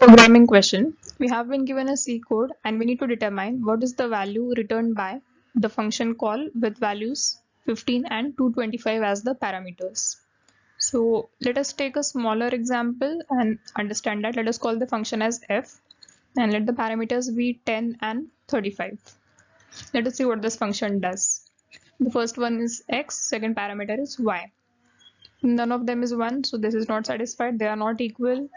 Programming question. We have been given a C code and we need to determine what is the value returned by the function call with values 15 and 225 as the parameters. So let us take a smaller example and understand that. Let us call the function as f and let the parameters be 10 and 35. Let us see what this function does. The first one is x, second parameter is y. None of them is 1, so this is not satisfied. They are not equal.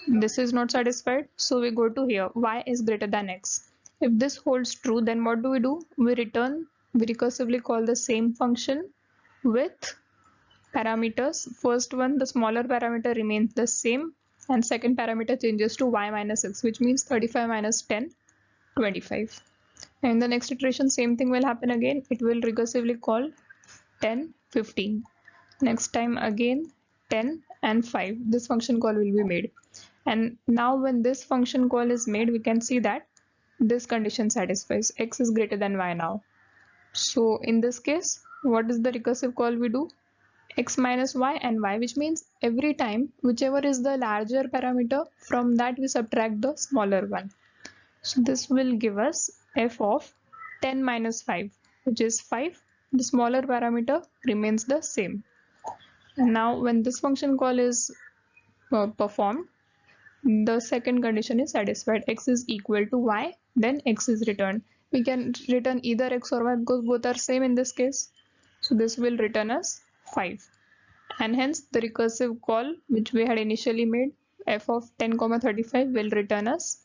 This is not satisfied, so we go to here, y is greater than x. If this holds true, then what do? We recursively call the same function with parameters. First one, the smaller parameter remains the same, and second parameter changes to y minus x, which means 35 minus 10, 25. And in the next iteration, same thing will happen again. It will recursively call 10, 15. Next time again 10 and 5. This function call will be made. And now when this function call is made, we can see that this condition satisfies. X is greater than y now. So in this case, what is the recursive call we do? X minus y and y, which means every time whichever is the larger parameter, from that we subtract the smaller one. So this will give us f of 10 minus 5, which is 5. The smaller parameter remains the same. And now when this function call is performed, the second condition is satisfied. X is equal to y, then x is returned. We can return either x or y because both are same in this case. So this will return us 5. And hence the recursive call which we had initially made, f of 10, 35 will return us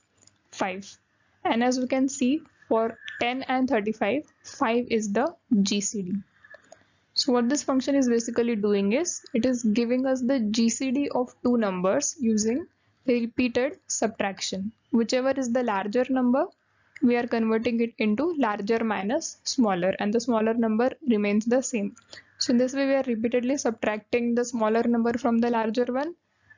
5. And as we can see, for 10 and 35, 5 is the GCD. So what this function is basically doing is, it is giving us the GCD of two numbers using repeated subtraction. Whichever is the larger number, we are converting it into larger minus smaller, and the smaller number remains the same. So in this way, we are repeatedly subtracting the smaller number from the larger one,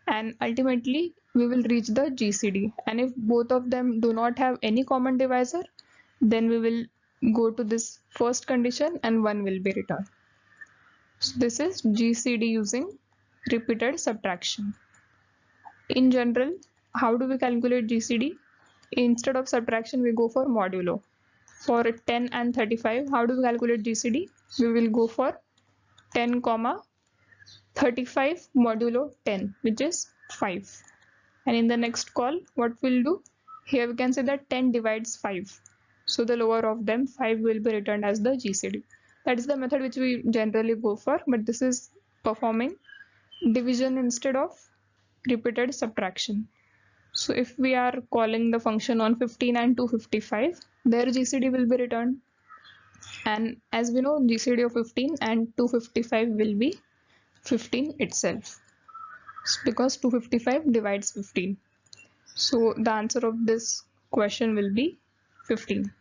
and ultimately we will reach the GCD. And if both of them do not have any common divisor, then we will go to this first condition and 1 will be returned. So this is GCD using repeated subtraction. In general, how do we calculate GCD? Instead of subtraction, we go for modulo. For 10 and 35, how do we calculate GCD? We will go for 10, 35 modulo 10, which is 5. And in the next call, what we'll do? Here we can say that 10 divides 5. So the lower of them, 5 will be returned as the GCD. That is the method which we generally go for, but this is performing division instead of repeated subtraction. So if we are calling the function on 15 and 255, their GCD will be returned. And as we know, GCD of 15 and 255 will be 15 itself, because 255 divides 15. So the answer of this question will be 15.